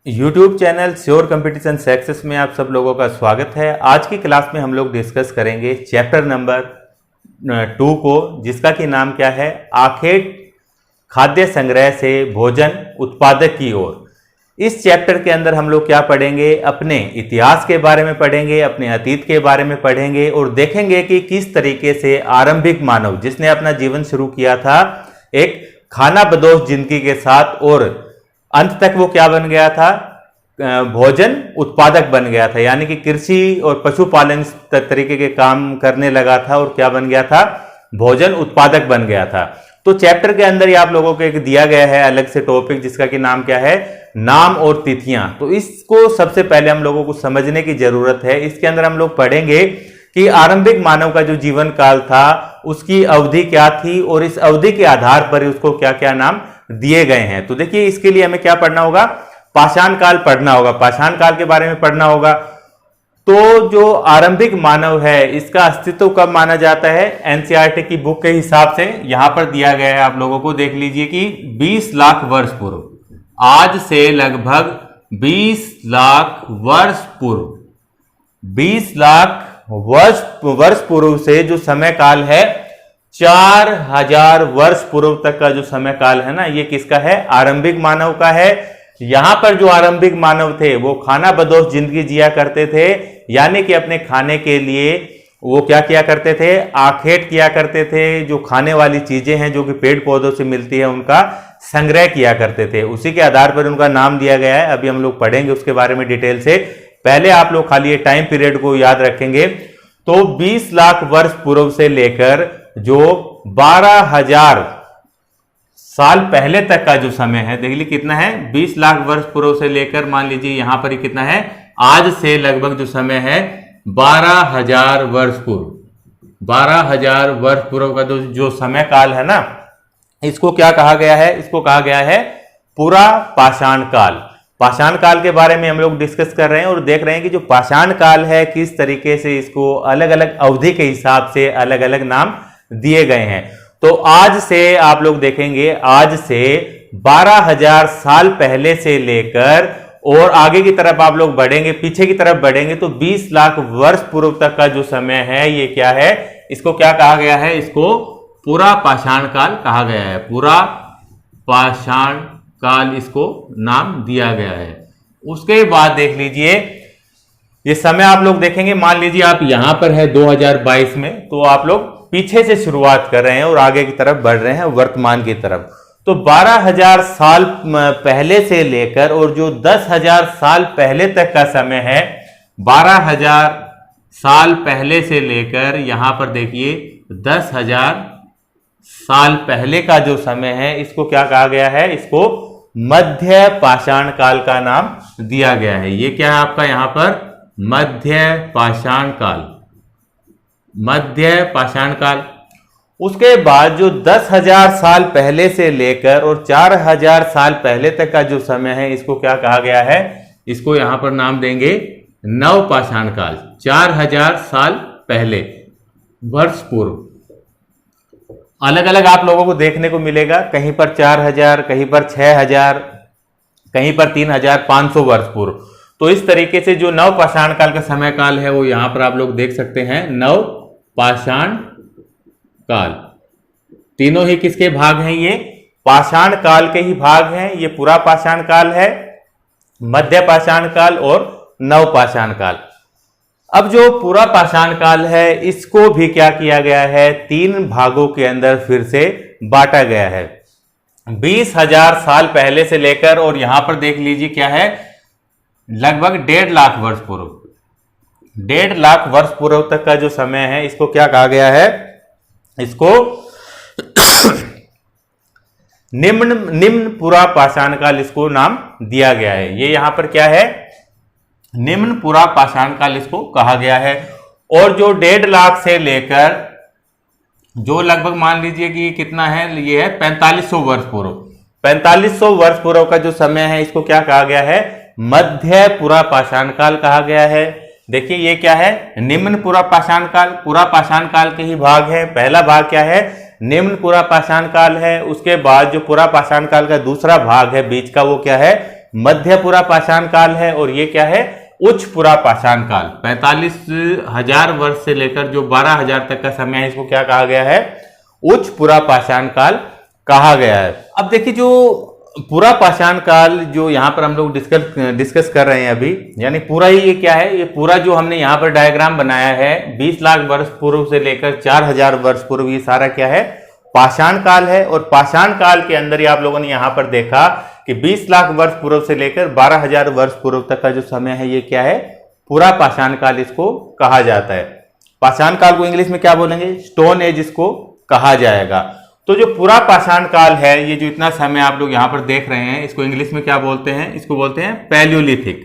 YouTube channel sure competition success में आप सब लोगों का स्वागत है। आज की क्लास में हम लोग डिस्कस करेंगे चैप्टर नंबर 2 को, जिसका कि नाम क्या है, आखेट खाद्य संग्रह से भोजन उत्पादक की ओर। इस चैप्टर के अंदर हम लोग क्या पढ़ेंगे, अपने इतिहास के बारे में पढ़ेंगे, अपने अतीत के बारे में पढ़ेंगे और देखेंगे कि किस तरीके से आरंभिक मानव जिसने अपना जीवन शुरू किया था एक खानाबदोश जिंदगी के साथ और अंत तक वो क्या बन गया था, भोजन उत्पादक बन गया था, यानी कि कृषि और पशुपालन तरीके के काम करने लगा था और क्या बन गया था, भोजन उत्पादक बन गया था। तो चैप्टर के अंदर ही आप लोगों को एक दिया गया है अलग से टॉपिक, जिसका कि नाम क्या है, नाम और तिथियां। तो इसको सबसे पहले हम लोगों को समझने की जरूरत है। इसके अंदर हम लोग पढ़ेंगे कि आरंभिक मानव का जो जीवन काल था उसकी अवधि क्या थी और इस अवधि के आधार पर उसको क्या क्या नाम दिए गए हैं। तो देखिए, इसके लिए हमें क्या पढ़ना होगा, पाषाण काल पढ़ना होगा, पाषाण काल के बारे में पढ़ना होगा। तो जो आरंभिक मानव है इसका अस्तित्व कब माना जाता है, एनसीईआरटी की बुक के हिसाब से यहां पर दिया गया है, आप लोगों को देख लीजिए कि 20 लाख वर्ष पूर्व, आज से लगभग 20 लाख वर्ष पूर्व, 20 लाख वर्ष पूर्व से जो समय काल है, 4000 वर्ष पूर्व तक का जो समय काल है ना, ये किसका है, आरंभिक मानव का है। यहां पर जो आरंभिक मानव थे वो खानाबदोश जिंदगी जिया करते थे, यानी कि अपने खाने के लिए वो क्या किया करते थे, आखेट किया करते थे। जो खाने वाली चीजें हैं जो कि पेड़ पौधों से मिलती है उनका संग्रह किया करते थे, उसी के आधार पर उनका नाम दिया गया है। अभी हम लोग पढ़ेंगे उसके बारे में डिटेल से। पहले आप लोग खाली ये टाइम पीरियड को याद रखेंगे। तो 20 लाख वर्ष पूर्व से लेकर जो 12,000 साल पहले तक का जो समय है, देख लीजिए कितना है, 20 लाख वर्ष पूर्व से लेकर मान लीजिए यहां पर ही कितना है, आज से लगभग जो समय है 12,000 वर्ष पूर्व, 12,000 वर्ष पूर्व का जो समय काल है ना, इसको क्या कहा गया है, इसको कहा गया है पूरा पाषाण काल। पाषाण काल के बारे में हम लोग डिस्कस कर रहे हैं और देख रहे हैं कि जो पाषाण काल है किस तरीके से इसको अलग अलग अवधि के हिसाब से अलग अलग नाम दिए गए हैं। तो आज से आप लोग देखेंगे, आज से 12,000 साल पहले से लेकर और आगे की तरफ आप लोग बढ़ेंगे, पीछे की तरफ बढ़ेंगे तो 20 लाख वर्ष पूर्व तक का जो समय है ये क्या है, इसको क्या कहा गया है, इसको पूरा पाषाण काल कहा गया है। पूरा पाषाण काल इसको नाम दिया गया है। उसके बाद देख लीजिए ये समय आप लोग देखेंगे, मान लीजिए आप यहां पर है 2022 में, तो आप लोग पीछे से शुरुआत कर रहे हैं और आगे की तरफ बढ़ रहे हैं वर्तमान की तरफ। तो 12,000 साल पहले से लेकर और जो 10,000 साल पहले तक का समय है, 12,000 साल पहले से लेकर यहां पर देखिए 10,000 साल पहले का जो समय है, इसको क्या कहा गया है, इसको मध्य पाषाण काल का नाम दिया गया है। ये क्या है आपका यहां पर, मध्य पाषाण काल, मध्य पाषाण काल। उसके बाद जो 10,000 साल पहले से लेकर और 4,000 साल पहले तक का जो समय है, इसको क्या कहा गया है, इसको यहां पर नाम देंगे नव पाषाण काल। 4,000 साल पहले वर्ष पूर्व अलग अलग आप लोगों को देखने को मिलेगा, कहीं पर 4,000, कहीं पर 6,000, कहीं पर 3,500 वर्ष पूर्व। तो इस तरीके से जो नव पाषाण काल का समय काल है वो यहां पर आप लोग देख सकते हैं, नव पाषाण काल। तीनों ही किसके भाग हैं, ये पाषाण काल के ही भाग हैं। ये पूरा पाषाण काल है, मध्य पाषाण काल और नव पाषाण काल। अब जो पूरा पाषाण काल है इसको भी क्या किया गया है, 3 भागों के अंदर फिर से बांटा गया है। 20,000 साल पहले से लेकर और यहां पर देख लीजिए क्या है, लगभग 1.5 लाख वर्ष पूर्व, 1.5 लाख वर्ष पूर्व तक का जो समय है, इसको क्या कहा गया है, इसको निम्न पूरा पाषाण काल इसको नाम दिया गया है। ये यहां पर क्या है, निम्न पूरा पाषाण काल इसको कहा गया है। और जो 1.5 लाख से लेकर जो लगभग मान लीजिए कि कितना है, ये है 4500 वर्ष पूर्व, 4500 वर्ष पूर्व का जो समय है इसको क्या कहा गया है, मध्य पूरा पाषाण काल कहा गया है। देखिए ये क्या है, निम्न पूरा पाषाण काल, पूरा पाषाण काल के ही भाग है। पहला भाग क्या है, निम्न पूरा पाषाण काल है। उसके बाद जो पूरा पाषाण काल का दूसरा भाग है बीच का, वो क्या है, मध्य पुरा पाषाण काल है और ये क्या है, उच्च पुरा पाषाण काल। 45,000 वर्ष से लेकर जो 12,000 तक का समय है, इसको क्या कहा गया है, उच्च पुरा पाषाण काल कहा गया है। अब देखिए जो पूरा पाषाण काल जो यहाँ पर हम लोग डिस्कस कर रहे हैं अभी, यानी पूरा ही ये क्या है, ये पूरा जो हमने यहाँ पर डायग्राम बनाया है 20 लाख वर्ष पूर्व से लेकर 4,000 वर्ष पूर्व, ये सारा क्या है, पाषाण काल है। और पाषाण काल के अंदर ही आप लोगों ने यहाँ पर देखा कि 20 लाख वर्ष पूर्व से लेकर 12,000 वर्ष पूर्व तक का जो समय है, ये क्या है, पूरा पाषाण काल इसको कहा जाता है। पाषाण काल को इंग्लिश में क्या बोलेंगे, स्टोन एज इसको कहा जाएगा। तो जो पूरा पाषाण काल है, ये जो इतना समय आप लोग यहां पर देख रहे हैं, इसको इंग्लिश में क्या बोलते हैं, इसको बोलते हैं पैलियोलिथिक।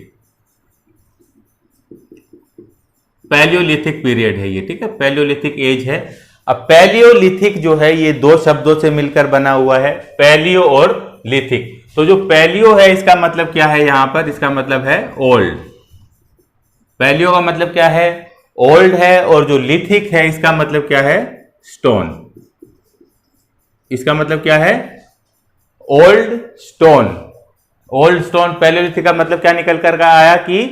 पैलियोलिथिक पीरियड है ये, ठीक है, पैलियोलिथिक एज है। अब पैलियोलिथिक जो है ये दो शब्दों से मिलकर बना हुआ है, पैलियो और लिथिक। तो जो पैलियो है इसका मतलब क्या है, यहां पर इसका मतलब है ओल्ड। पैलियो का मतलब क्या है, ओल्ड है, और जो लिथिक है इसका मतलब क्या है, स्टोन। इसका मतलब क्या है, old stone. Old stone, Palaeolithic का मतलब क्या निकल कर आया कि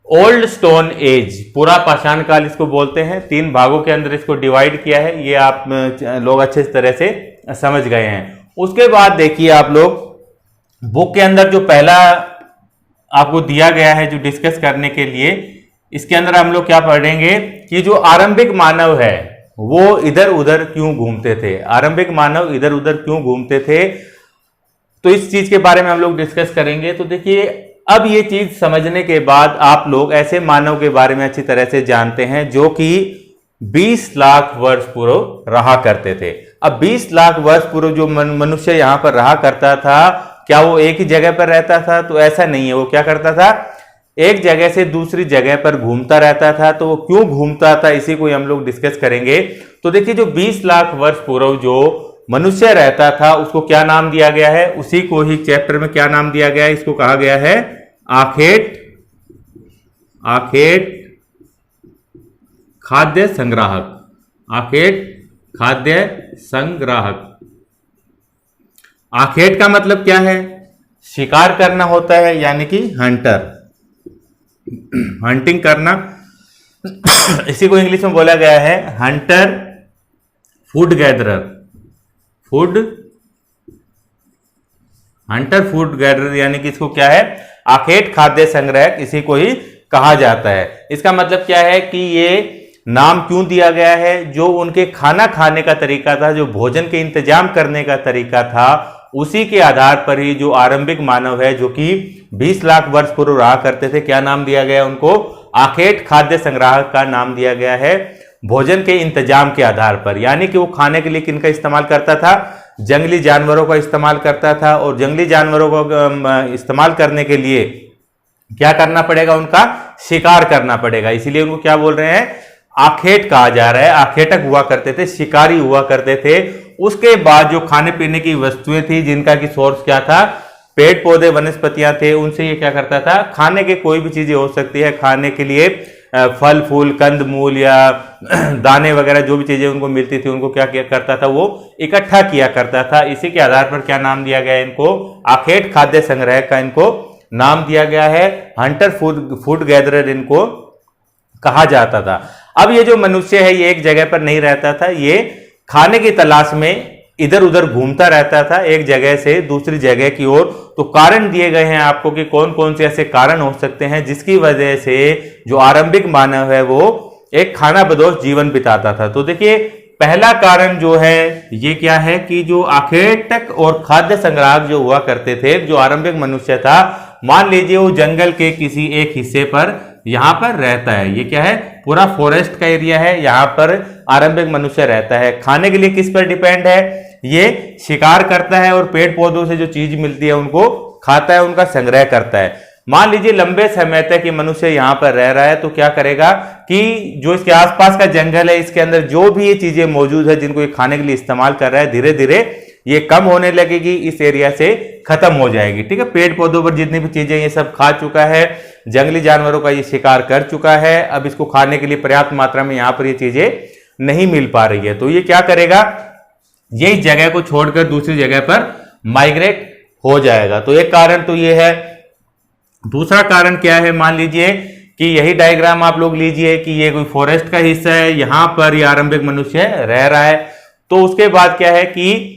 ओल्ड स्टोन एज, पूरा पाषाण काल इसको बोलते हैं। 3 भागों के अंदर इसको डिवाइड किया है, ये आप लोग अच्छे तरह से समझ गए हैं। उसके बाद देखिए आप लोग बुक के अंदर जो पहला आपको दिया गया है जो डिस्कस करने के लिए, इसके अंदर हम लोग क्या पढ़ेंगे कि जो आरंभिक मानव है वो इधर उधर क्यों घूमते थे, आरंभिक मानव इधर उधर क्यों घूमते थे, तो इस चीज के बारे में हम लोग डिस्कस करेंगे। तो देखिए अब ये चीज समझने के बाद आप लोग ऐसे मानव के बारे में अच्छी तरह से जानते हैं जो कि 20 लाख वर्ष पूर्व रहा करते थे। अब 20 लाख वर्ष पूर्व जो मनुष्य यहां पर रहा करता था, क्या वो एक ही जगह पर रहता था, तो ऐसा नहीं है। वो क्या करता था, एक जगह से दूसरी जगह पर घूमता रहता था। तो वो क्यों घूमता था, इसी को हम लोग डिस्कस करेंगे। तो देखिए जो 20 लाख वर्ष पूर्व जो मनुष्य रहता था उसको क्या नाम दिया गया है, उसी को ही चैप्टर में क्या नाम दिया गया है, इसको कहा गया है आखेट। आखेट खाद्य संग्राहक। आखेट खाद्य संग्राहक। आखेट का मतलब क्या है, शिकार करना होता है, यानी कि हंटर, हंटिंग करना। इसी को इंग्लिश में बोला गया है Hunter food gatherer. Food Hunter food gatherer, यानी कि इसको क्या है, आखेट खाद्य संग्रहक, इसी को ही कहा जाता है। इसका मतलब क्या है कि ये नाम क्यों दिया गया है, जो उनके खाना खाने का तरीका था, जो भोजन के इंतजाम करने का तरीका था, उसी के आधार पर ही जो आरंभिक मानव है जो कि 20 लाख वर्ष पूर्व रहा करते थे, क्या नाम दिया गया उनको, आखेट खाद्य संग्राहक का नाम दिया गया है, भोजन के इंतजाम के आधार पर। यानी कि वो खाने के लिए किनका इस्तेमाल करता था, जंगली जानवरों का इस्तेमाल करता था। और जंगली जानवरों को इस्तेमाल करने के लिए क्या करना पड़ेगा, उनका शिकार करना पड़ेगा। इसीलिए उनको क्या बोल रहे हैं, आखेट कहा जा रहा है। आखेटक हुआ करते थे, शिकारी हुआ करते थे। उसके बाद जो खाने पीने की वस्तुएं थी, जिनका की सोर्स क्या था, पेड़ पौधे वनस्पतियां थे, उनसे ये क्या करता था, खाने के कोई भी चीजें हो सकती है, खाने के लिए फल फूल कंद मूल या दाने वगैरह जो भी चीजें उनको मिलती थी, उनको क्या किया करता था, वो इकट्ठा किया करता था। इसी के आधार पर क्या नाम दिया गया इनको, आखेट खाद्य संग्रह का इनको नाम दिया गया है, हंटर फूड गैदरर इनको कहा जाता था। अब ये जो मनुष्य है ये एक जगह पर नहीं रहता था, ये खाने की तलाश में इधर उधर घूमता रहता था, एक जगह से दूसरी जगह की ओर। तो कारण दिए गए हैं आपको कि कौन कौन से ऐसे कारण हो सकते हैं जिसकी वजह से जो आरंभिक मानव है वो एक खाना बदोश जीवन बिताता था। तो देखिए पहला कारण जो है ये क्या है कि जो आखेटक और खाद्य संग्राहक जो हुआ करते थे, जो आरंभिक मनुष्य था, मान लीजिए वो जंगल के किसी एक हिस्से पर यहां पर रहता है, ये क्या है, पूरा फॉरेस्ट का एरिया है, यहां पर आरंभिक मनुष्य रहता है। खाने के लिए किस पर डिपेंड है, ये शिकार करता है और पेड़ पौधों से जो चीज मिलती है उनको खाता है, उनका संग्रह करता है। मान लीजिए लंबे समय तक ये मनुष्य यहां पर रह रहा है, तो क्या करेगा कि जो इसके आसपास का जंगल है, इसके अंदर जो भी ये चीजें मौजूद है जिनको ये खाने के लिए इस्तेमाल कर रहा है, धीरे धीरे ये कम होने लगेगी, इस एरिया से खत्म हो जाएगी। ठीक है, पेड़ पौधों पर जितनी भी चीजें ये सब खा चुका है, जंगली जानवरों का ये शिकार कर चुका है, अब इसको खाने के लिए पर्याप्त मात्रा में यहां पर ये चीजें नहीं मिल पा रही है। तो ये क्या करेगा, ये इस जगह को छोड़कर दूसरी जगह पर माइग्रेट हो जाएगा। तो एक कारण तो ये है। दूसरा कारण क्या है, मान लीजिए कि यही डायग्राम आप लोग लीजिए कि ये कोई फॉरेस्ट का हिस्सा है, यहां पर ये आरंभिक मनुष्य रह रहा है। तो उसके बाद क्या है कि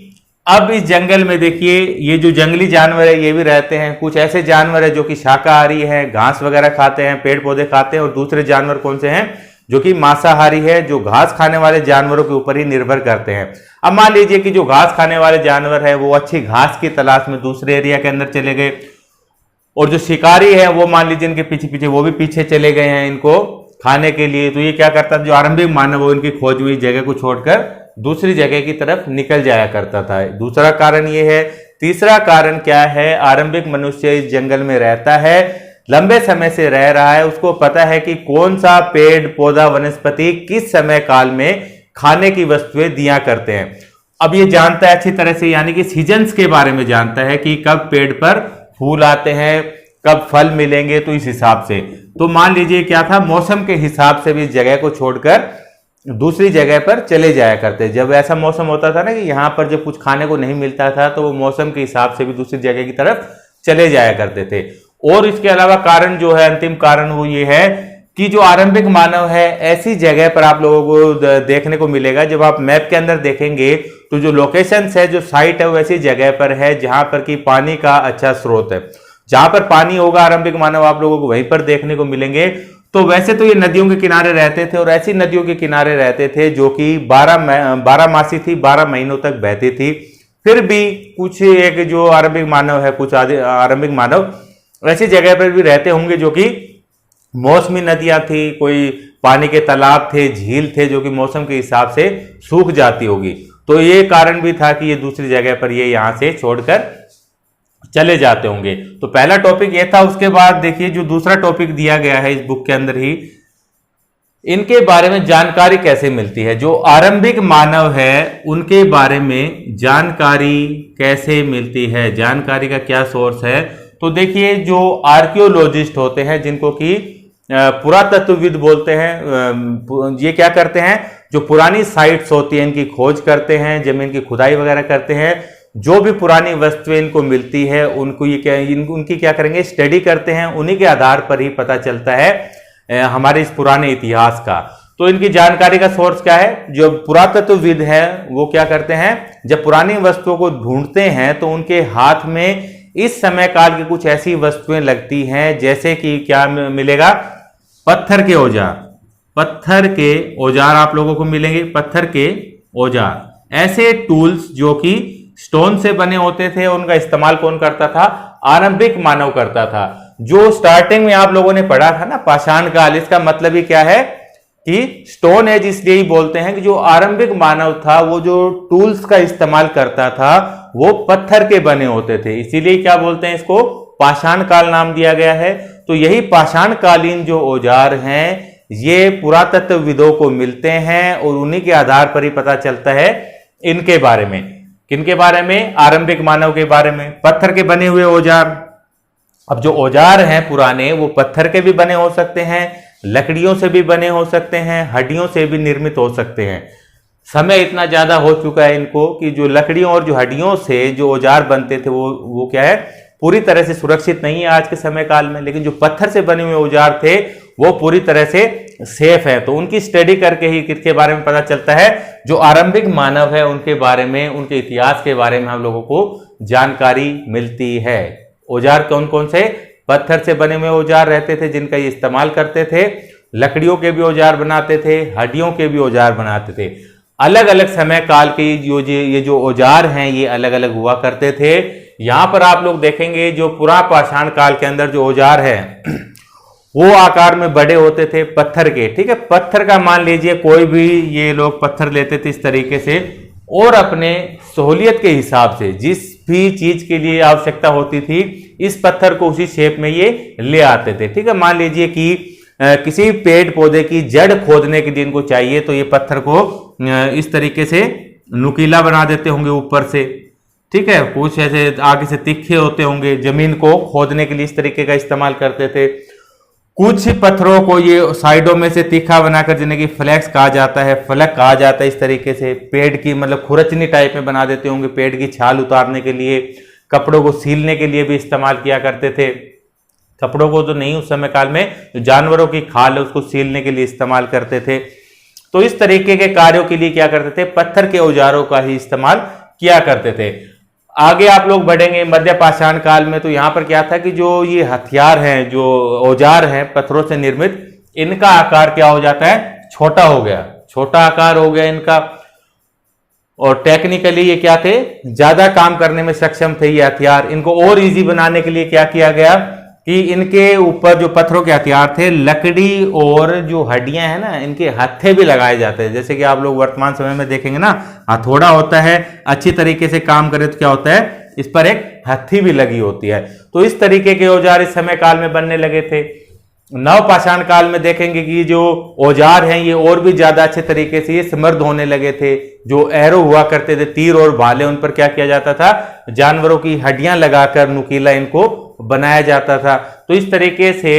अब इस जंगल में देखिए ये जो जंगली जानवर है ये भी रहते हैं। कुछ ऐसे जानवर है जो कि शाकाहारी है, घास वगैरह खाते हैं, पेड़ पौधे खाते हैं, और दूसरे जानवर कौन से हैं जो कि मांसाहारी है, जो घास खाने वाले जानवरों के ऊपर ही निर्भर करते हैं। अब मान लीजिए कि जो घास खाने वाले जानवर है वो अच्छी घास की तलाश में दूसरे एरिया के अंदर चले गए, और जो शिकारी है वो मान लीजिए इनके पीछे पीछे वो भी पीछे चले गए हैं इनको खाने के लिए। तो ये क्या करता था, जो आरंभिक मानव वो इनकी खोज हुई जगह को छोड़कर दूसरी जगह की तरफ निकल जाया करता था। दूसरा कारण ये है। तीसरा कारण क्या है, आरंभिक मनुष्य इस जंगल में रहता है, लंबे समय से रह रहा है, उसको पता है कि कौन सा पेड़ पौधा वनस्पति किस समय काल में खाने की वस्तुएं दिया करते हैं। अब ये जानता है अच्छी तरह से, यानी कि सीजन्स के बारे में जानता है कि कब पेड़ पर फूल आते हैं, कब फल मिलेंगे। तो इस हिसाब से तो मान लीजिए क्या था, मौसम के हिसाब से भी इस जगह को छोड़कर दूसरी जगह पर चले जाया करते। जब ऐसा मौसम होता था ना कि यहाँ पर जब कुछ खाने को नहीं मिलता था तो वो मौसम के हिसाब से भी दूसरी जगह की तरफ चले जाया करते थे। और इसके अलावा कारण जो है, अंतिम कारण वो ये है कि जो आरंभिक मानव है ऐसी जगह पर आप लोगों को देखने को मिलेगा, जब आप मैप के अंदर देखेंगे तो जो लोकेशन है, जो साइट है, वो ऐसी जगह पर है जहां पर कि पानी का अच्छा स्रोत है। जहां पर पानी होगा आरंभिक मानव आप लोगों को वहीं पर देखने को मिलेंगे। तो वैसे तो ये नदियों के किनारे रहते थे, और ऐसी नदियों के किनारे रहते थे जो कि 12 मासी थी, 12 महीनों तक बहती थी। फिर भी कुछ एक जो आरंभिक मानव है, कुछ आरंभिक मानव ऐसी जगह पर भी रहते होंगे जो कि मौसमी नदियां थी, कोई पानी के तालाब थे, झील थे, जो कि मौसम के हिसाब से सूख जाती होगी। तो ये कारण भी था कि ये दूसरी जगह पर ये यहां से छोड़कर चले जाते होंगे। तो पहला टॉपिक ये था। उसके बाद देखिए जो दूसरा टॉपिक दिया गया है इस बुक के अंदर ही, इनके बारे में जानकारी कैसे मिलती है। जो आरंभिक मानव है उनके बारे में जानकारी कैसे मिलती है, जानकारी का क्या सोर्स है। तो देखिए जो आर्कियोलॉजिस्ट होते हैं, जिनको कि पुरातत्वविद बोलते हैं, ये क्या करते हैं, जो पुरानी साइट्स होती हैं इनकी खोज करते हैं, जमीन की खुदाई वगैरह करते हैं। जो भी पुरानी वस्तुएं इनको मिलती है उनको उनकी क्या करेंगे, स्टडी करते हैं। उन्हीं के आधार पर ही पता चलता है हमारे इस पुराने इतिहास का। तो इनकी जानकारी का सोर्स क्या है, जो पुरातत्वविद है वो क्या करते हैं, जब पुरानी वस्तुओं को ढूंढते हैं तो उनके हाथ में इस समय काल की कुछ ऐसी वस्तुएं लगती हैं, जैसे कि क्या मिलेगा, पत्थर के औजार। पत्थर के औजार आप लोगों को मिलेंगे, पत्थर के औजार, ऐसे टूल्स जो कि स्टोन से बने होते थे। उनका इस्तेमाल कौन करता था, आरंभिक मानव करता था। जो स्टार्टिंग में आप लोगों ने पढ़ा था ना पाषाण काल, इसका मतलब ही क्या है कि स्टोन एज इसलिए ही बोलते हैं कि जो आरंभिक मानव था वो जो टूल्स का इस्तेमाल करता था वो पत्थर के बने होते थे, इसीलिए क्या बोलते हैं, इसको पाषाण काल नाम दिया गया है। तो यही पाषाण कालीन जो औजार हैं ये पुरातत्वविदों को मिलते हैं, और उन्हीं के आधार पर ही पता चलता है इनके बारे में। किनके बारे में, आरंभिक मानव के बारे में। पत्थर के बने हुए औजार। अब जो औजार हैं पुराने वो पत्थर के भी बने हो सकते हैं, लकड़ियों से भी बने हो सकते हैं, हड्डियों से भी निर्मित हो सकते हैं। समय इतना ज्यादा हो चुका है इनको कि जो लकड़ियों और जो हड्डियों से जो औजार बनते थे वो क्या है, पूरी तरह से सुरक्षित नहीं है आज के समय काल में। लेकिन जो पत्थर से बने हुए औजार थे वो पूरी तरह से सेफ है। तो उनकी स्टडी करके ही किसके बारे में पता चलता है, जो आरंभिक मानव है उनके बारे में, उनके इतिहास के बारे में हम लोगों को जानकारी मिलती है। औजार कौन कौन से, पत्थर से बने हुए औजार रहते थे जिनका ये इस्तेमाल करते थे, लकड़ियों के भी औजार बनाते थे, हड्डियों के भी औजार बनाते थे। अलग अलग समय काल के ये जो औजार हैं ये अलग अलग हुआ करते थे। यहां पर आप लोग देखेंगे जो पुरा पाषाण काल के अंदर जो औजार है वो आकार में बड़े होते थे, पत्थर के। ठीक है, पत्थर का मान लीजिए कोई भी, ये लोग पत्थर लेते थे इस तरीके से, और अपने सहूलियत के हिसाब से जिस भी चीज के लिए आवश्यकता होती थी इस पत्थर को उसी शेप में ये ले आते थे। ठीक है, मान लीजिए कि किसी पेड़ पौधे की जड़ खोदने के लिए इनको चाहिए तो ये पत्थर को इस तरीके से नुकीला बना देते होंगे ऊपर से। ठीक है, कुछ ऐसे आगे से तीखे होते होंगे, जमीन को खोदने के लिए इस तरीके का इस्तेमाल करते थे। कुछ पत्थरों को ये साइडों में से तीखा बनाकर, जिन्हें कि फ्लैक्स कहा जाता है, फलक कहा जाता है, इस तरीके से पेड़ की मतलब खुरचनी टाइप में बना देते होंगे पेड़ की छाल उतारने के लिए। कपड़ों को सीलने के लिए भी इस्तेमाल किया करते थे। कपड़ों को तो नहीं, उस समय काल में जो जानवरों की खाल है उसको सीलने के लिए इस्तेमाल करते थे। तो इस तरीके के कार्यों के लिए क्या करते थे, पत्थर के औजारों का ही इस्तेमाल किया करते थे। आगे आप लोग बढ़ेंगे मध्य पाषाण काल में, तो यहां पर क्या था कि जो ये हथियार हैं, जो औजार हैं पत्थरों से निर्मित, इनका आकार क्या हो जाता है, छोटा हो गया, छोटा आकार हो गया इनका। और टेक्निकली ये क्या थे, ज्यादा काम करने में सक्षम थे ये हथियार। इनको और इजी बनाने के लिए क्या किया गया कि इनके ऊपर जो पत्थरों के हथियार थे, लकड़ी और जो हड्डियां हैं ना, इनके हत्थे भी लगाए जाते हैं। जैसे कि आप लोग वर्तमान समय में देखेंगे ना, हथौड़ा होता है, अच्छी तरीके से काम करे तो क्या होता है, इस पर एक हत्थी भी लगी होती है। तो इस तरीके के औजार इस समय काल में बनने लगे थे। नव पाषाण काल में देखेंगे कि जो औजार हैं ये और भी ज्यादा अच्छे तरीके से ये समृद्ध होने लगे थे। जो एरो हुआ करते थे, तीर और भाले, उन पर क्या किया जाता था, जानवरों की हड्डियां लगाकर नुकीला इनको बनाया जाता था। तो इस तरीके से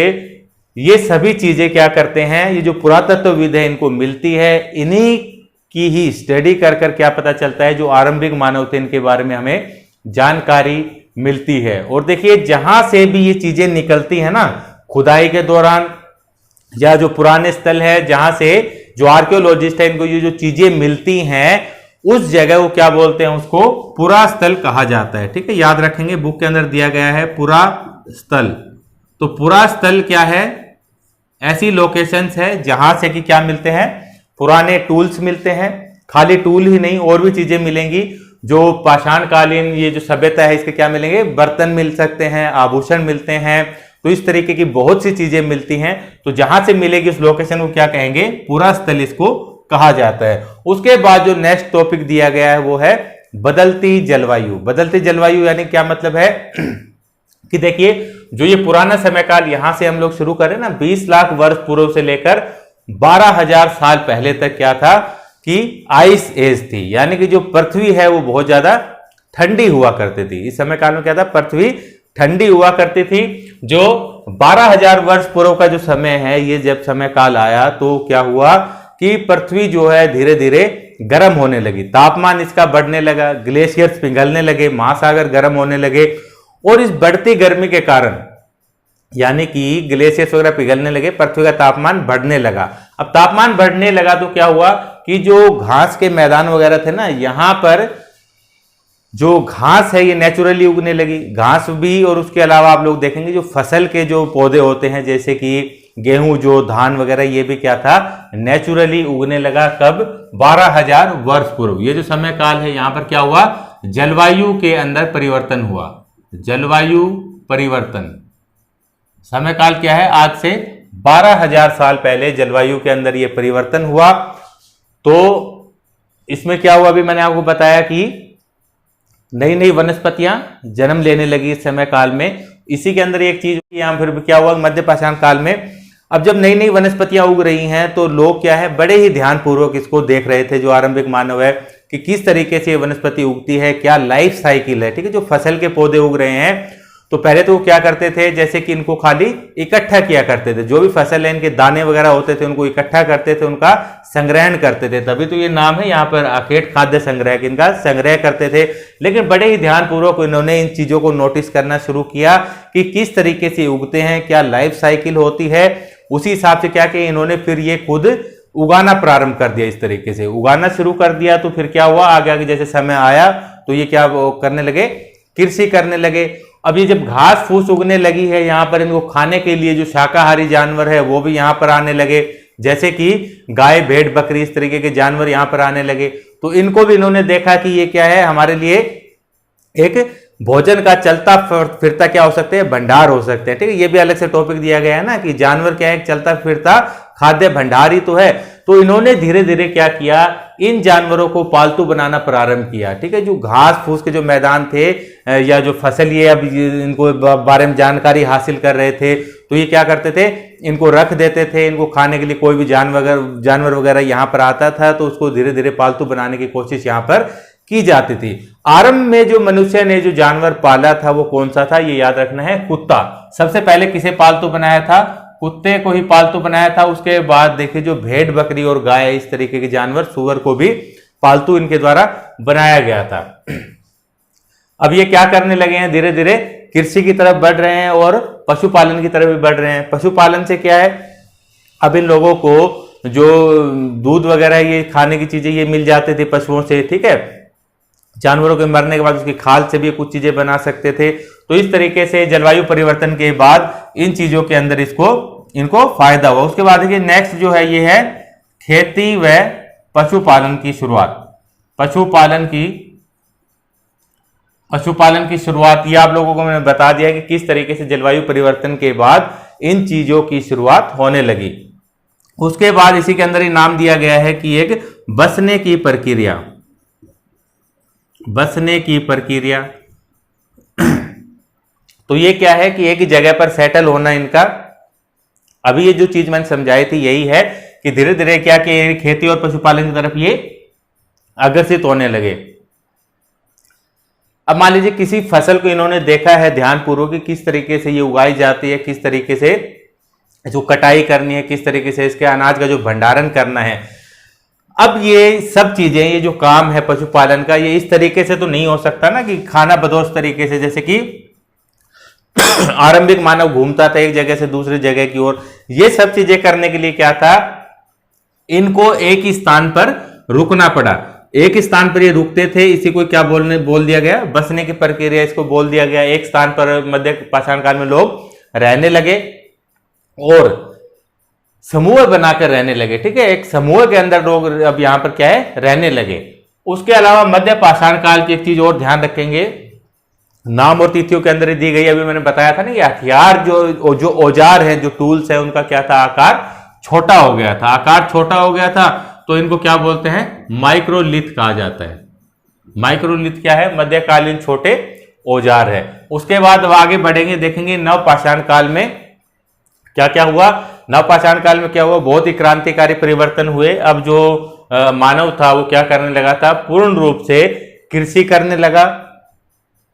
ये सभी चीजें क्या करते हैं, ये जो पुरातत्वविद है इनको मिलती है, इन्हीं की ही स्टडी कर कर क्या पता चलता है, जो आरंभिक मानव थे इनके बारे में हमें जानकारी मिलती है। और देखिए जहां से भी ये चीजें निकलती है ना, खुदाई के दौरान या जो पुराने स्थल है जहां से जो आर्कियोलॉजिस्ट है इनको ये जो चीजें मिलती हैं, उस जगह को क्या बोलते हैं, उसको पुरास्थल कहा जाता है। ठीक है, याद रखेंगे, बुक के अंदर दिया गया है पुरास्थल। तो पुरास्थल क्या है, ऐसी लोकेशंस है जहां से कि क्या मिलते हैं, पुराने टूल्स मिलते हैं। खाली टूल ही नहीं, और भी चीजें मिलेंगी। जो पाषाण कालीन ये जो सभ्यता है इसके क्या मिलेंगे, बर्तन मिल सकते हैं, आभूषण मिलते हैं। तो इस तरीके की बहुत सी चीजें मिलती हैं। तो जहां से मिलेगी उस लोकेशन को क्या कहेंगे, पुरास्थल इसको कहा जाता है। उसके बाद जो नेक्स्ट टॉपिक दिया गया है वो है बदलती जलवायु। बदलती जलवायु यानी क्या मतलब है कि देखिए जो ये पुराना समय काल यहां से हम लोग शुरू करें ना, 20 लाख वर्ष पूर्व से लेकर 12,000 साल पहले तक क्या था कि आइस एज थी। यानी कि जो पृथ्वी है वो बहुत ज्यादा ठंडी हुआ करती थी। इस समय काल में क्या था, पृथ्वी ठंडी हुआ करती थी। जो 12,000 वर्ष पूर्व का जो समय है, ये जब समय काल आया तो क्या हुआ कि पृथ्वी जो है धीरे धीरे गर्म होने लगी, तापमान इसका बढ़ने लगा, ग्लेशियर्स पिघलने लगे, महासागर गर्म होने लगे। और इस बढ़ती गर्मी के कारण यानी कि ग्लेशियर्स वगैरह पिघलने लगे, पृथ्वी का तापमान बढ़ने लगा। अब तापमान बढ़ने लगा तो क्या हुआ कि जो घास के मैदान वगैरह थे ना, यहां पर जो घास है ये नेचुरली उगने लगी, घास भी। और उसके अलावा आप लोग देखेंगे जो फसल के जो पौधे होते हैं, जैसे कि गेहूं, जो धान वगैरह, ये भी क्या था, नेचुरली उगने लगा। कब, 12,000 वर्ष पूर्व। ये जो समय काल है यहां पर क्या हुआ, जलवायु के अंदर परिवर्तन हुआ। जलवायु परिवर्तन समय काल क्या है, आज से 12,000 साल पहले जलवायु के अंदर ये परिवर्तन हुआ। तो इसमें क्या हुआ, अभी मैंने आपको बताया कि नई नई वनस्पतियां जन्म लेने लगी इस समय काल में। इसी के अंदर एक चीज यहां फिर क्या हुआ, मध्य पाषाण काल में अब जब नई नई वनस्पतियां उग रही हैं तो लोग क्या है, बड़े ही ध्यानपूर्वक इसको देख रहे थे, जो आरंभिक मानव है, कि किस तरीके से वनस्पति उगती है, क्या लाइफ साइकिल है। ठीक है, जो फसल के पौधे उग रहे हैं तो पहले तो वो क्या करते थे, जैसे कि इनको खाली इकट्ठा किया करते थे। जो भी फसल है इनके दाने वगैरह होते थे उनको इकट्ठा करते थे, उनका संग्रहण करते थे। तभी तो ये नाम है यहाँ पर आखेट खाद्य संग्रह, इनका संग्रह करते थे। लेकिन बड़े ही ध्यानपूर्वक इन्होंने इन चीजों को नोटिस करना शुरू किया कि किस तरीके से उगते हैं, क्या लाइफ साइकिल होती है। उसी हिसाब से क्या किया इन्होंने, फिर ये खुद उगाना प्रारंभ कर दिया। इस तरीके से उगाना शुरू कर दिया तो फिर क्या हुआ, आगे आगे जैसे समय आया तो ये क्या करने लगे, कृषि करने लगे। अब ये जब घास फूस उगने लगी है यहाँ पर, इनको खाने के लिए जो शाकाहारी जानवर है वो भी यहाँ पर आने लगे, जैसे कि गाय, भेड़, बकरी, इस तरीके के जानवर यहाँ पर आने लगे। तो इनको भी इन्होंने देखा कि ये क्या है, हमारे लिए एक भोजन का चलता फिरता क्या हो सकते हैं, भंडार हो सकते हैं। ठीक है, ये भी अलग से टॉपिक दिया गया है ना कि जानवर क्या है, एक चलता फिरता खाद्य भंडार ही तो है। तो इन्होंने धीरे धीरे क्या किया, इन जानवरों को पालतू बनाना प्रारंभ किया। ठीक है, जो घास फूस के जो मैदान थे या जो फसल, ये अब इनको बारे में जानकारी हासिल कर रहे थे तो ये क्या करते थे, इनको रख देते थे। इनको खाने के लिए कोई भी जानवर वगैरह यहाँ पर आता था तो उसको धीरे धीरे पालतू बनाने की कोशिश यहाँ पर की जाती थी। आरंभ में जो मनुष्य ने जो जानवर पाला था वो कौन सा था, ये याद रखना है, कुत्ता। सबसे पहले किसे पालतू बनाया था, कुत्ते को ही पालतू बनाया था। उसके बाद देखिए जो भेड़, बकरी और गाय, इस तरीके के जानवर, सुअर को भी पालतू इनके द्वारा बनाया गया था। अब ये क्या करने लगे हैं, धीरे धीरे कृषि की तरफ बढ़ रहे हैं और पशुपालन की तरफ भी बढ़ रहे हैं। पशुपालन से क्या है, अब इन लोगों को जो दूध वगैरह ये खाने की चीजें ये मिल जाते थे पशुओं से, ठीक है, जानवरों के मरने के बाद उसकी खाल से भी कुछ चीजें बना सकते थे। तो इस तरीके से जलवायु परिवर्तन के बाद इन चीजों के अंदर इनको फायदा हुआ। उसके बाद देखिए नेक्स्ट जो है ये है खेती व पशुपालन की शुरुआत। पशुपालन की शुरुआत, ये आप लोगों को मैंने बता दिया कि किस तरीके से जलवायु परिवर्तन के बाद इन चीजों की शुरुआत होने लगी। उसके बाद इसी के अंदर ही नाम दिया गया है कि एक बसने की प्रक्रिया। तो ये क्या है कि एक ही जगह पर सेटल होना इनका। अभी ये जो चीज मैंने समझाई थी यही है कि धीरे धीरे क्या कि खेती और पशुपालन की तरफ ये अग्रसित होने लगे। अब मान लीजिए किसी फसल को इन्होंने देखा है ध्यानपूर्वक कि किस तरीके से ये उगाई जाती है, किस तरीके से जो कटाई करनी है, किस तरीके से इसके अनाज का जो भंडारण करना है। अब ये सब चीजें, ये जो काम है पशुपालन का, ये इस तरीके से तो नहीं हो सकता ना कि खाना बदोश तरीके से, जैसे कि आरंभिक मानव घूमता था एक जगह से दूसरी जगह की ओर। ये सब चीजें करने के लिए क्या था, इनको एक ही स्थान पर रुकना पड़ा। एक स्थान पर ये रुकते थे, इसी को क्या बोल दिया गया, बसने की प्रक्रिया इसको बोल दिया गया। एक स्थान पर मध्य पाषाण काल में लोग रहने लगे और समूह बनाकर रहने लगे, ठीक है, एक समूह के अंदर लोग अब यहां पर क्या है, रहने लगे। उसके अलावा मध्य पाषाण काल की एक चीज और ध्यान रखेंगे, नाम और तिथियों के अंदर ही दी गई। अभी मैंने बताया था ना कि हथियार जो औजार हैं, जो टूल्स है, उनका क्या था, आकार छोटा हो गया था। आकार छोटा हो गया था तो इनको क्या बोलते हैं, माइक्रोलिथ कहा जाता है। माइक्रोलिथ क्या है, मध्यकालीन छोटे औजार है। उसके बाद आगे बढ़ेंगे, देखेंगे नवपाषाण काल में क्या क्या हुआ। नवपाषाण काल में क्या हुआ, बहुत ही क्रांतिकारी परिवर्तन हुए। अब जो मानव था वो क्या करने लगा था, पूर्ण रूप से कृषि करने लगा,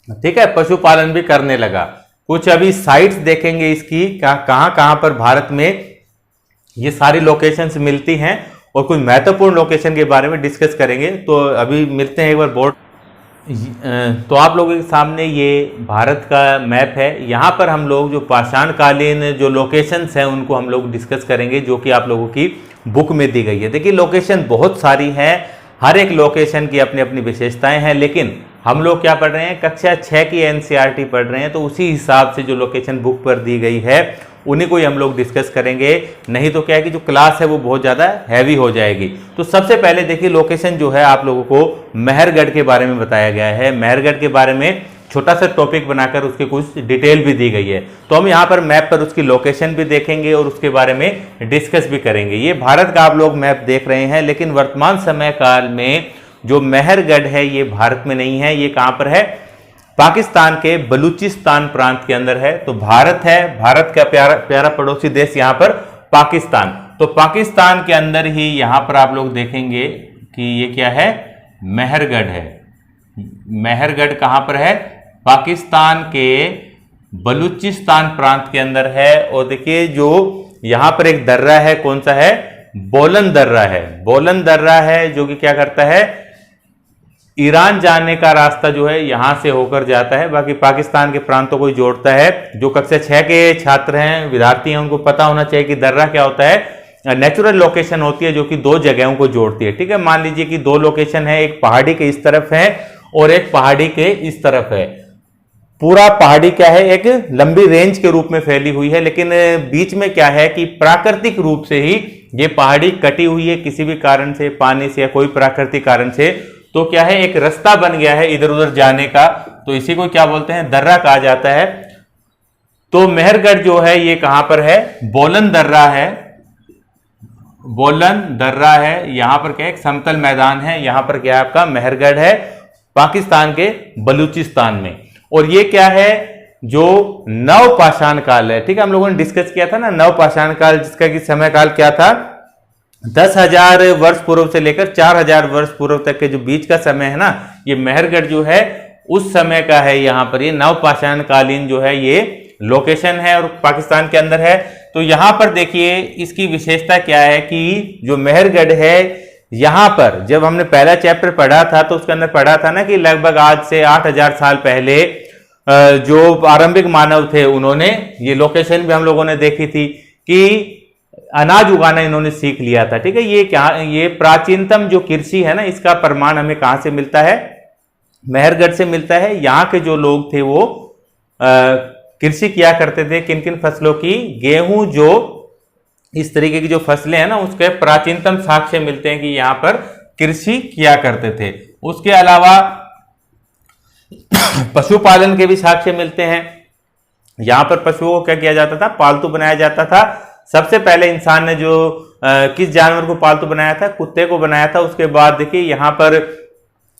ठीक है, पशुपालन भी करने लगा। कुछ अभी साइट्स देखेंगे इसकी, कहां कहां पर भारत में ये सारी लोकेशंस मिलती हैं और कुछ महत्वपूर्ण लोकेशन के बारे में डिस्कस करेंगे। तो अभी मिलते हैं एक बार बोर्ड। तो आप लोगों के सामने ये भारत का मैप है। यहाँ पर हम लोग जो पाषाण कालीन जो लोकेशंस हैं उनको हम लोग डिस्कस करेंगे, जो कि आप लोगों की बुक में दी गई है। देखिए लोकेशन बहुत सारी हैं, हर एक लोकेशन की अपनी अपनी विशेषताएं हैं, लेकिन हम लोग क्या पढ़ रहे हैं, कक्षा 6 की एनसीईआरटी पढ़ रहे हैं। तो उसी हिसाब से जो लोकेशन बुक पर दी गई है उन्हीं को ही हम लोग डिस्कस करेंगे। नहीं तो क्या है कि जो क्लास है वो बहुत ज़्यादा हैवी हो जाएगी। तो सबसे पहले देखिए लोकेशन जो है आप लोगों को मेहरगढ़ के बारे में बताया गया है। मेहरगढ़ के बारे में छोटा सा टॉपिक बनाकर उसके कुछ डिटेल भी दी गई है। तो हम यहाँ पर मैप पर उसकी लोकेशन भी देखेंगे और उसके बारे में डिस्कस भी करेंगे। ये भारत का आप लोग मैप देख रहे हैं, लेकिन वर्तमान समय काल में जो मेहरगढ़ है ये भारत में नहीं है। ये कहाँ पर है, पाकिस्तान के बलूचिस्तान प्रांत के अंदर है। तो भारत है, भारत का प्यारा पड़ोसी देश यहाँ पर पाकिस्तान। तो पाकिस्तान के अंदर ही यहाँ पर आप लोग देखेंगे कि ये क्या है, मेहरगढ़ है। मेहरगढ़ कहाँ पर है, पाकिस्तान के बलूचिस्तान प्रांत के अंदर है। और देखिए जो यहाँ पर एक दर्रा है, कौन सा है, बोलन दर्रा है। बोलन दर्रा है जो कि क्या करता है, ईरान जाने का रास्ता जो है यहां से होकर जाता है, बाकी पाकिस्तान के प्रांतों को जोड़ता है। जो कक्षा 6 के छात्र हैं, विद्यार्थी हैं, उनको पता होना चाहिए कि दर्रा क्या होता है। नेचुरल लोकेशन होती है जो कि दो जगहों को जोड़ती है, ठीक है। मान लीजिए कि दो लोकेशन है, एक पहाड़ी के इस तरफ है और एक पहाड़ी के इस तरफ है। पूरा पहाड़ी क्या है, एक लंबी रेंज के रूप में फैली हुई है, लेकिन बीच में क्या है कि प्राकृतिक रूप से ही ये पहाड़ी कटी हुई है, किसी भी कारण से, पानी से या कोई प्राकृतिक कारण से। तो क्या है, एक रास्ता बन गया है इधर उधर जाने का। तो इसी को क्या बोलते हैं, दर्रा कहा जाता है। तो मेहरगढ़ जो है ये कहां पर है, बोलन दर्रा है। बोलन दर्रा है, यहां पर क्या है, एक समतल मैदान है। यहां पर क्या है, आपका मेहरगढ़ है, पाकिस्तान के बलूचिस्तान में। और ये क्या है, जो नवपाषाण काल है, ठीक है। हम लोगों ने डिस्कस किया था ना नवपाषाण काल, जिसका कि समय काल क्या था, 10,000 वर्ष पूर्व से लेकर 4,000 वर्ष पूर्व तक के जो बीच का समय है ना, ये मेहरगढ़ जो है उस समय का है। यहाँ पर ये नवपाषाण कालीन जो है ये लोकेशन है और पाकिस्तान के अंदर है। तो यहाँ पर देखिए इसकी विशेषता क्या है कि जो मेहरगढ़ है यहां पर जब हमने पहला चैप्टर पढ़ा था तो उसके अंदर पढ़ा था ना कि लगभग आज से 8000 साल पहले जो आरंभिक मानव थे उन्होंने, ये लोकेशन भी हम लोगों ने देखी थी कि अनाज उगाना इन्होंने सीख लिया था। ठीक है, ये क्या, ये प्राचीनतम जो कृषि है ना, इसका प्रमाण हमें कहां से मिलता है? मेहरगढ़ से मिलता है। यहाँ के जो लोग थे वो कृषि किया करते थे। किन किन फसलों की? गेहूं, जो इस तरीके की जो फसलें हैं ना, उसके प्राचीनतम साक्ष्य मिलते हैं कि यहाँ पर कृषि किया करते थे। उसके अलावा पशुपालन के भी साक्ष्य मिलते हैं। यहां पर पशुओं को क्या किया जाता था? पालतू बनाया जाता था। सबसे पहले इंसान ने जो किस जानवर को पालतू बनाया था? कुत्ते को बनाया था। उसके बाद देखिए यहाँ पर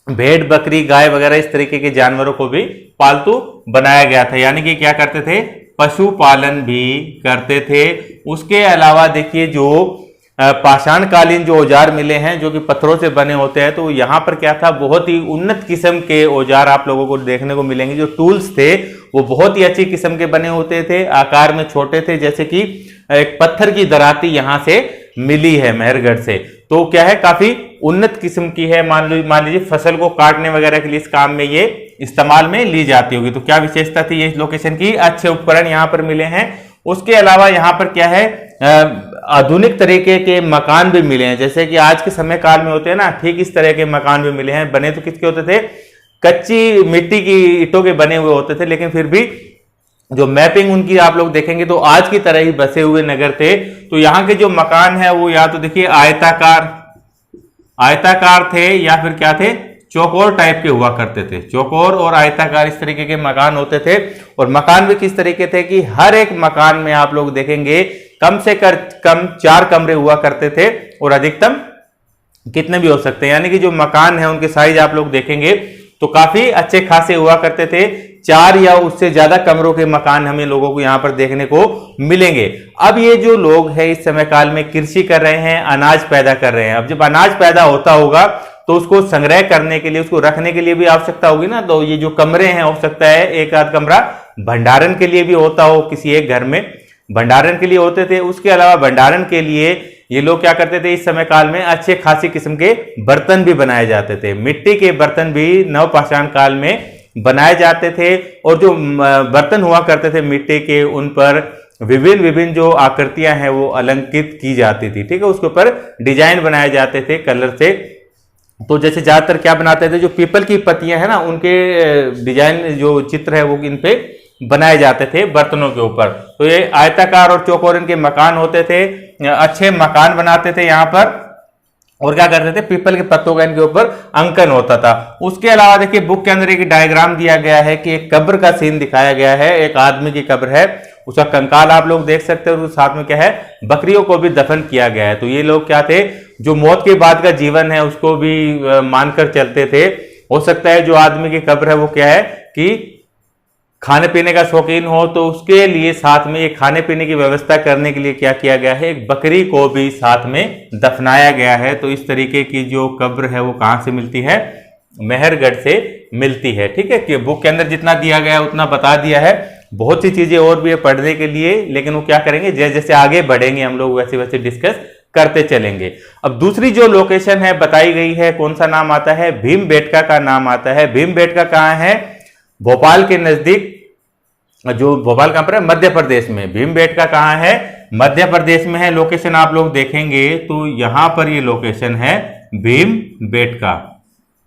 भेड़, बकरी, गाय वगैरह इस तरीके के जानवरों को भी पालतू बनाया गया था, यानी कि क्या करते थे? पशुपालन भी करते थे। उसके अलावा देखिए जो पाषाणकालीन जो औजार मिले हैं जो कि पत्थरों से बने होते हैं, तो यहाँ पर क्या था? बहुत ही उन्नत किस्म के औजार आप लोगों को देखने को मिलेंगे। जो टूल्स थे वो बहुत ही अच्छी किस्म के बने होते थे, आकार में छोटे थे। जैसे कि एक पत्थर की दराती यहां से मिली है मेहरगढ़ से, तो क्या है? काफी उन्नत किस्म की है। मान लीजिए फसल को काटने वगैरह के लिए इस काम में ये इस्तेमाल में ली जाती होगी। तो क्या विशेषता थी ये लोकेशन की? अच्छे उपकरण यहाँ पर मिले हैं। उसके अलावा यहाँ पर क्या है? आधुनिक तरीके के मकान भी मिले हैं, जैसे कि आज के समय काल में होते हैं ना, ठीक इस तरह के मकान भी मिले हैं। बने तो किसके होते थे? कच्ची मिट्टी की ईंटों के बने हुए होते थे, लेकिन फिर भी जो मैपिंग उनकी आप लोग देखेंगे तो आज की तरह ही बसे हुए नगर थे। तो यहाँ के जो मकान है वो या तो देखिए आयताकार थे या फिर क्या थे? चौकोर टाइप के हुआ करते थे। चौकोर और आयताकार इस तरीके के मकान होते थे। और मकान भी किस तरीके थे कि हर एक मकान में आप लोग देखेंगे कम से कम 4 कमरे हुआ करते थे, और अधिकतम कितने भी हो सकते हैं। यानी कि जो मकान है उनके साइज आप लोग देखेंगे तो काफी अच्छे खासे हुआ करते थे। 4 या उससे ज्यादा कमरों के मकान हमें लोगों को यहां पर देखने को मिलेंगे। अब ये जो लोग हैं इस समय काल में कृषि कर रहे हैं, अनाज पैदा कर रहे हैं। अब जब अनाज पैदा होता होगा तो उसको संग्रह करने के लिए, उसको रखने के लिए भी आवश्यकता होगी ना। तो ये जो कमरे हैं, हो सकता है एक आध कमरा भंडारण के लिए भी होता हो, किसी एक घर में भंडारण के लिए होते थे। उसके अलावा भंडारण के लिए ये लोग क्या करते थे? इस समय काल में अच्छे खासी किस्म के बर्तन भी बनाए जाते थे। मिट्टी के बर्तन भी नवपाषाण काल में बनाए जाते थे, और जो बर्तन हुआ करते थे मिट्टी के, उन पर विभिन्न जो आकृतियां हैं वो अलंकृत की जाती थी। ठीक है, उसके ऊपर डिजाइन बनाए जाते थे कलर से। तो जैसे ज्यादातर क्या बनाते थे? जो पीपल की पत्तियां है ना, उनके डिजाइन जो चित्र है वो इन पे बनाए जाते थे बर्तनों के ऊपर। तो ये आयताकार और चौकोर इनके मकान होते थे। अच्छे मकान बनाते थे यहाँ पर, और क्या करते थे? पीपल के पत्तों का इनके ऊपर अंकन होता था। उसके अलावा देखिए बुक के अंदर एक डायग्राम दिया गया है कि एक कब्र का सीन दिखाया गया है। एक आदमी की कब्र है, उसका कंकाल आप लोग देख सकते हो, और साथ में क्या है? बकरियों को भी दफन किया गया है। तो ये लोग क्या थे? जो मौत के बाद का जीवन है उसको भी मानकर चलते थे। हो सकता है जो आदमी की कब्र है वो क्या है कि खाने पीने का शौकीन हो, तो उसके लिए साथ में ये खाने पीने की व्यवस्था करने के लिए क्या किया गया है? एक बकरी को भी साथ में दफनाया गया है। तो इस तरीके की जो कब्र है वो कहां से मिलती है? मेहरगढ़ से मिलती है। ठीक है, कि बुक के अंदर जितना दिया गया है उतना बता दिया है। बहुत सी चीजें और भी है पढ़ने के लिए, लेकिन वो क्या करेंगे? जैसे जैसे आगे बढ़ेंगे हम लोग वैसे वैसे डिस्कस करते चलेंगे। अब दूसरी जो लोकेशन है बताई गई है, कौन सा नाम आता है? भीमबेटका का नाम आता है। भीमबेटका कहां है? भोपाल के नजदीक। जो भोपाल कहां पर है? मध्य प्रदेश में। भीमबेटका कहां है? मध्य प्रदेश में है। लोकेशन आप लोग देखेंगे तो यहां पर ये लोकेशन है भीमबेटका।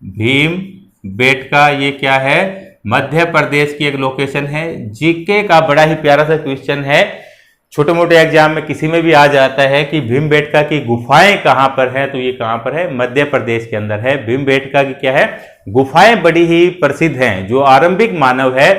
भीमबेटका ये क्या है? मध्य प्रदेश की एक लोकेशन है। जीके का बड़ा ही प्यारा सा क्वेश्चन है, छोटे मोटे एग्जाम में किसी में भी आ जाता है कि भीमबेटका की गुफाएं कहां पर है? तो ये कहां पर है? मध्य प्रदेश के अंदर है। भीमबेटका की क्या है? गुफाएं बड़ी ही प्रसिद्ध हैं। जो आरंभिक मानव है,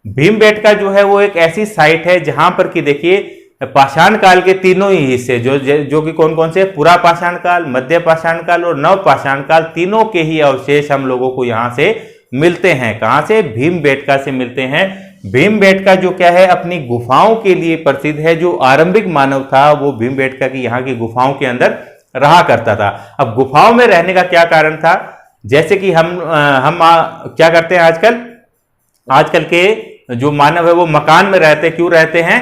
भीमबेटका जो है वो एक ऐसी साइट है जहां पर कि देखिए पाषाण काल के तीनों ही हिस्से जो कि कौन कौन से? पूरा पाषाण काल, मध्य पाषाण काल और नव पाषाण काल, तीनों के ही अवशेष हम लोगों को यहां से मिलते हैं। कहां से? भीमबेटका से मिलते हैं। भीमबेटका जो क्या है? अपनी गुफाओं के लिए प्रसिद्ध है। जो आरंभिक मानव था वो भीमबेटका की यहाँ की गुफाओं के अंदर रहा करता था। अब गुफाओं में रहने का क्या कारण था? जैसे कि हम क्या करते हैं आजकल के जो मानव है वो मकान में रहते, क्यों रहते हैं?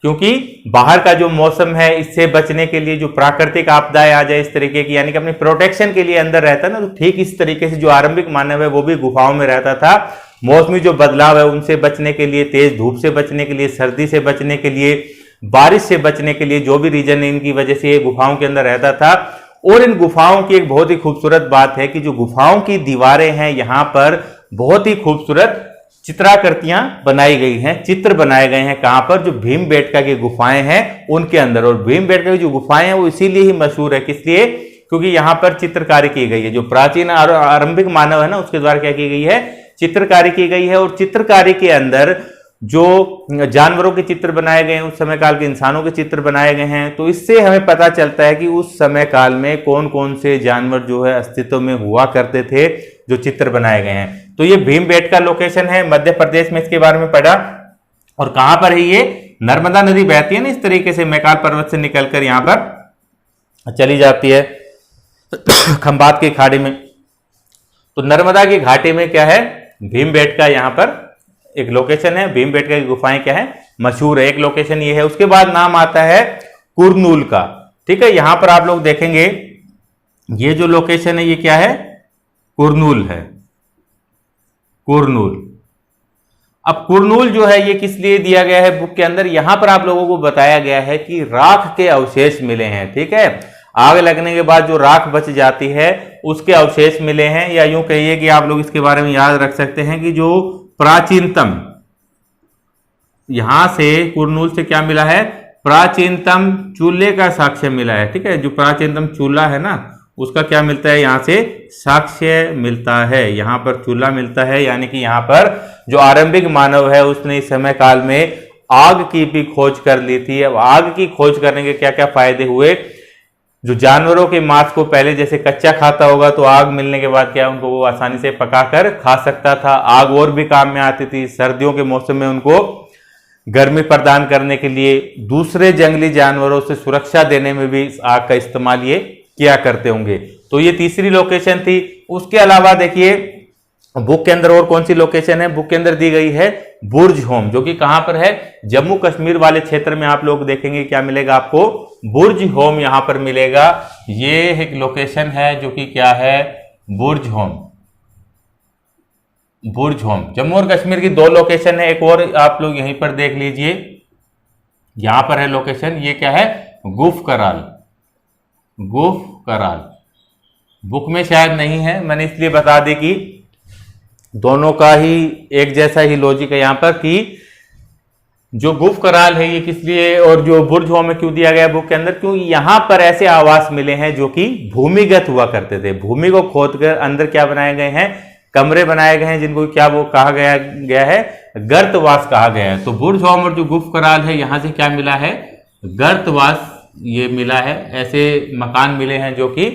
क्योंकि बाहर का जो मौसम है इससे बचने के लिए जो प्राकृतिक आपदाएं आ जाए इस तरीके की, यानी कि अपनी प्रोटेक्शन के लिए अंदर रहता है ना, तो ठीक इस तरीके से जो आरंभिक मानव है वो भी गुफाओं में रहता था। मौसमी जो बदलाव है उनसे बचने के लिए, तेज धूप से बचने के लिए, सर्दी से बचने के लिए, बारिश से बचने के लिए, जो भी रीजन है इनकी वजह से ये गुफाओं के अंदर रहता था। और इन गुफाओं की एक बहुत ही खूबसूरत बात है कि जो गुफाओं की दीवारें हैं यहां पर बहुत ही खूबसूरत चित्राकृतियां बनाई गई हैं, चित्र बनाए गए हैं। कहां पर? जो भीमबेटका की गुफाएं हैं उनके अंदर। और भीमबेटका की जो गुफाएं हैं वो इसीलिए ही मशहूर है, किस लिए? क्योंकि यहां पर चित्रकारी की गई है। जो प्राचीन आरंभिक मानव है ना उसके द्वारा क्या की गई है? चित्रकारी की गई है। और चित्रकारी के अंदर जो जानवरों के चित्र बनाए गए हैं, उस समय काल के इंसानों के चित्र बनाए गए हैं, तो इससे हमें पता चलता है कि उस समय काल में कौन कौन से जानवर जो है अस्तित्व में हुआ करते थे, जो चित्र बनाए गए हैं। तो ये भीमबेटका लोकेशन है, मध्य प्रदेश में, इसके बारे में पढ़ा। और कहां पर है ये? नर्मदा नदी बहती है ना इस तरीके से मैकाल पर्वत से निकलकर यहां पर चली जाती है खंबात की खाड़ी में। तो नर्मदा की घाटी में क्या है? भीमबेटका यहां पर एक लोकेशन है। भीमबेटका की गुफाएं क्या है? मशहूर है। एक लोकेशन ये है। उसके बाद नाम आता है कुरनूल का। ठीक है, यहां पर आप लोग देखेंगे ये जो लोकेशन है ये क्या है? कुरनूल है। कुरनूल। अब कुरनूल जो है ये किस लिए दिया गया है बुक के अंदर? यहां पर आप लोगों को बताया गया है कि राख के अवशेष मिले हैं। ठीक है, आग लगने के बाद जो राख बच जाती है उसके अवशेष मिले हैं। या यूं कहिए कि आप लोग इसके बारे में याद रख सकते हैं कि जो प्राचीनतम, यहां से कुरनूल से क्या मिला है? प्राचीनतम चूल्हे का साक्ष्य मिला है। ठीक है, जो प्राचीनतम चूल्हा है ना उसका क्या मिलता है? यहां से साक्ष्य मिलता है। यहां पर चूल्हा मिलता है, यानी कि यहां पर जो आरंभिक मानव है उसने इस समय काल में आग की भी खोज कर ली थी। अब आग की खोज करने के क्या क्या फायदे हुए? जो जानवरों के मांस को पहले जैसे कच्चा खाता होगा, तो आग मिलने के बाद क्या उनको वो आसानी से पकाकर खा सकता था। आग और भी काम में आती थी। सर्दियों के मौसम में उनको गर्मी प्रदान करने के लिए, दूसरे जंगली जानवरों से सुरक्षा देने में भी इस आग का इस्तेमाल ये किया करते होंगे। तो ये तीसरी लोकेशन थी। उसके अलावा देखिए बुक के अंदर और कौन सी लोकेशन है? बुक के अंदर दी गई है बुर्ज होम, जो कि कहां पर है? जम्मू कश्मीर वाले क्षेत्र में। आप लोग देखेंगे क्या मिलेगा आपको? बुर्ज होम यहां पर मिलेगा। ये एक लोकेशन है जो कि क्या है? बुर्ज होम। बुर्ज होम जम्मू और कश्मीर की दो लोकेशन है। एक और आप लोग यहीं पर देख लीजिए, यहां पर है लोकेशन। ये क्या है? गुफ कराल। गुफ कराल बुक में शायद नहीं है, मैंने इसलिए बता दी कि दोनों का ही एक जैसा ही लॉजिक है यहां पर कि जो गुफ कराल है ये किस लिए और जो बुर्ज होम में क्यों दिया गया बुक के अंदर? क्योंकि यहां पर ऐसे आवास मिले हैं जो कि भूमिगत हुआ करते थे। भूमि को खोदकर अंदर क्या बनाए गए हैं? कमरे बनाए गए हैं, जिनको क्या वो कहा गया है? गर्तवास कहा गया है। तो बुर्ज होम और जो गुफ कराल है यहां से क्या मिला है? गर्तवास ये मिला है। ऐसे मकान मिले हैं जो कि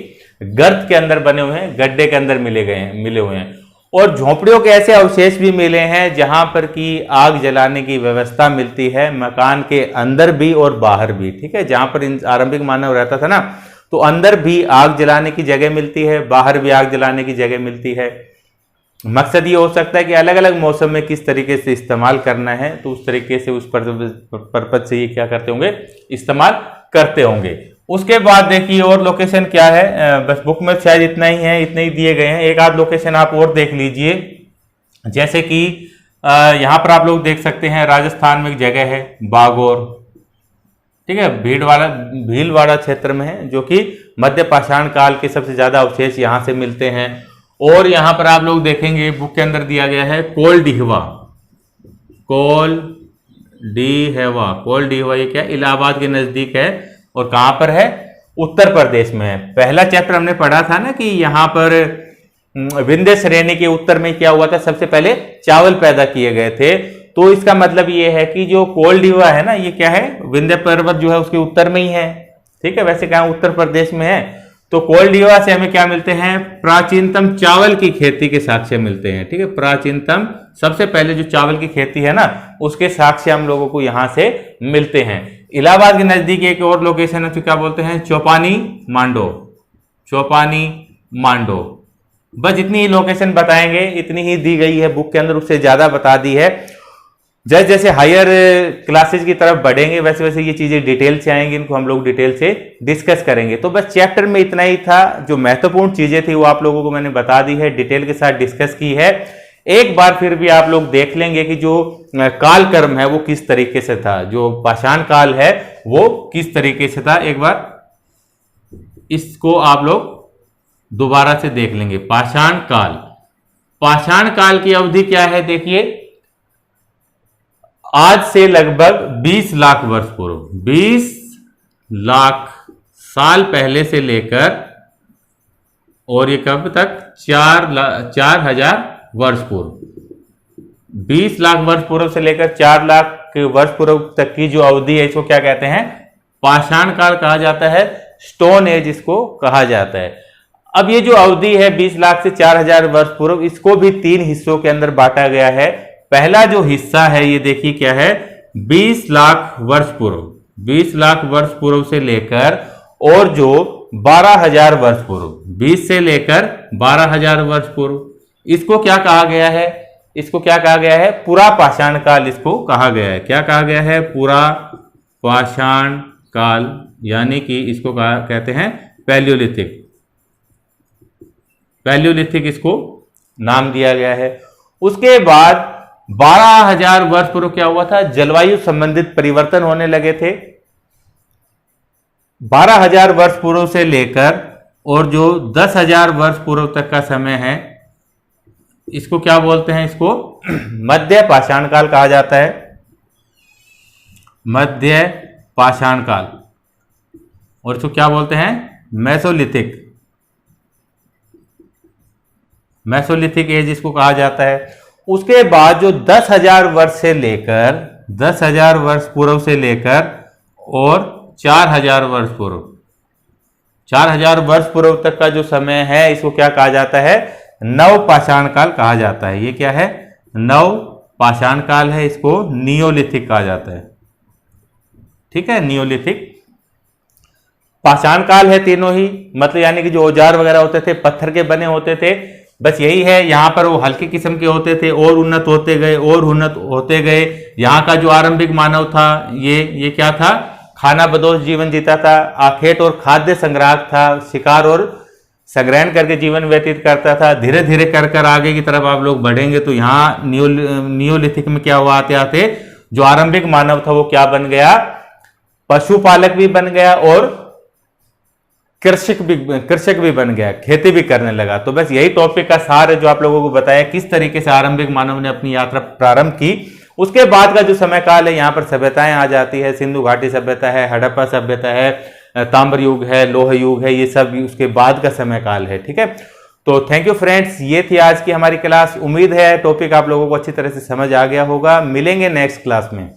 गर्त के अंदर बने हुए हैं, गड्ढे के अंदर मिले हुए हैं। और झोपड़ियों के ऐसे अवशेष भी मिले हैं जहां पर कि आग जलाने की व्यवस्था मिलती है, मकान के अंदर भी और बाहर भी। ठीक है, जहां पर आरंभिक मानव रहता था ना, तो अंदर भी आग जलाने की जगह मिलती है, बाहर भी आग जलाने की जगह मिलती है। मकसद ये हो सकता है कि अलग अलग मौसम में किस तरीके से इस्तेमाल करना है, तो उस तरीके से उस पर्पज से ये क्या करते होंगे? इस्तेमाल करते होंगे। उसके बाद देखिए और लोकेशन क्या है? बस बुक में शायद इतना ही है, इतने ही दिए गए हैं। एक आध लोकेशन आप और देख लीजिए, जैसे कि यहां पर आप लोग देख सकते हैं राजस्थान में एक जगह है बागौर। ठीक है, भीलवाड़ा क्षेत्र में है, जो कि मध्य पाषाण काल के सबसे ज्यादा अवशेष यहां से मिलते हैं। और यहां पर आप लोग देखेंगे बुक के अंदर दिया गया है कोलडीहवा। कोलडीहवा, कोलडीहवा ये क्या? इलाहाबाद के नजदीक है। और कहां पर है? उत्तर प्रदेश में है। पहला चैप्टर हमने पढ़ा था ना कि यहां पर विंध्य श्रेणी के उत्तर में क्या हुआ था? सबसे पहले चावल पैदा किए गए थे। तो इसका मतलब ये है कि जो कोलडीवा है ना, ये क्या है? विंध्य पर्वत जो है उसके उत्तर में ही है। ठीक है, वैसे कहां? उत्तर प्रदेश में है। तो कोलडीवा से हमें क्या मिलते हैं? प्राचीनतम चावल की खेती के साक्ष्य मिलते हैं। ठीक है, प्राचीनतम सबसे पहले जो चावल की खेती है ना उसके साक्ष्य हम लोगों को यहां से मिलते हैं। इलाहाबाद के नजदीक एक और लोकेशन है, तो क्या बोलते हैं? चौपानी मांडो। चौपानी मांडो। बस इतनी ही लोकेशन बताएंगे, इतनी ही दी गई है बुक के अंदर, उससे ज्यादा बता दी है। जैसे जैसे हायर क्लासेज की तरफ बढ़ेंगे वैसे वैसे ये चीजें डिटेल से आएंगी, इनको हम लोग डिटेल से डिस्कस करेंगे। तो बस चैप्टर में इतना ही था, जो महत्वपूर्ण चीजें थी वो आप लोगों को मैंने बता दी है, डिटेल के साथ डिस्कस की है। एक बार फिर भी आप लोग देख लेंगे कि जो काल कर्म है वो किस तरीके से था, जो पाषाण काल है वो किस तरीके से था। एक बार इसको आप लोग दोबारा से देख लेंगे। पाषाण काल, पाषाण काल की अवधि क्या है देखिए, आज से लगभग 20 लाख वर्ष पूर्व, 20 लाख साल पहले से लेकर और ये कब तक, 4,000 वर्ष पूर्व। 20 लाख वर्ष पूर्व से लेकर 4 लाख वर्ष पूर्व तक की जो अवधि है इसको क्या कहते हैं, पाषाण काल कहा जाता है, स्टोन एज इसको कहा जाता है। अब ये जो अवधि है 20 लाख से 4,000 वर्ष पूर्व, इसको भी 3 हिस्सों के अंदर बांटा गया है। पहला जो हिस्सा है ये देखिए क्या है, 20 लाख वर्ष पूर्व, 20 लाख वर्ष पूर्व से लेकर और जो 12,000 वर्ष पूर्व, 20 से लेकर 12,000 वर्ष पूर्व, इसको क्या कहा गया है, इसको क्या कहा गया है, पूरा पाषाण काल इसको कहा गया है। क्या कहा गया है, पूरा पाषाण काल, यानी कि इसको कहते हैं पैलियोलिथिक, पैलियोलिथिक इसको नाम दिया गया है। उसके बाद 12,000 वर्ष पूर्व क्या हुआ था, जलवायु संबंधित परिवर्तन होने लगे थे। 12,000 वर्ष पूर्व से लेकर और जो 10,000 वर्ष पूर्व तक का समय है इसको क्या बोलते हैं, इसको मध्य पाषाण काल कहा जाता है, मध्य पाषाण काल। और इसको क्या बोलते हैं, मेसोलिथिक, मेसोलिथिक एज इसको कहा जाता है। उसके बाद जो 10,000 वर्ष से लेकर, 10,000 वर्ष पूर्व से लेकर और 4,000 वर्ष पूर्व, 4,000 वर्ष पूर्व तक का जो समय है इसको क्या कहा जाता है, नव पाषाण काल कहा जाता है। ये क्या है, नव पाषाण काल है, इसको नियोलिथिक कहा जाता है। ठीक है, नियोलिथिक पाषाण काल है तीनों ही, मतलब यानी कि जो औजार वगैरह होते थे पत्थर के बने होते थे, बस यही है, यहाँ पर वो हल्के किस्म के होते थे और उन्नत होते गए और उन्नत होते गए। यहाँ का जो आरंभिक मानव था ये क्या था, खाना बदोश जीवन जीता था, आखेट और खाद्य संग्राहक था, शिकार और संग्रहण करके जीवन व्यतीत करता था। धीरे धीरे कर कर आगे की तरफ आप लोग बढ़ेंगे तो यहाँ नियोलिथिक में क्या हुआ, आते आते जो आरंभिक मानव था वो क्या बन गया, पशुपालक भी बन गया और कृषक भी बन गया, खेती भी करने लगा। तो बस यही टॉपिक का सार है जो आप लोगों को बताया किस तरीके से आरंभिक मानव ने अपनी यात्रा प्रारंभ की। उसके बाद का जो समय काल है यहाँ पर सभ्यताएं आ जाती है, सिंधु घाटी सभ्यता है, हड़प्पा सभ्यता है, ताम्र युग है, लोह युग है, ये सब उसके बाद का समय काल है। ठीक है, तो थैंक यू फ्रेंड्स, ये थी आज की हमारी क्लास। उम्मीद है टॉपिक आप लोगों को अच्छी तरह से समझ आ गया होगा। मिलेंगे नेक्स्ट क्लास में।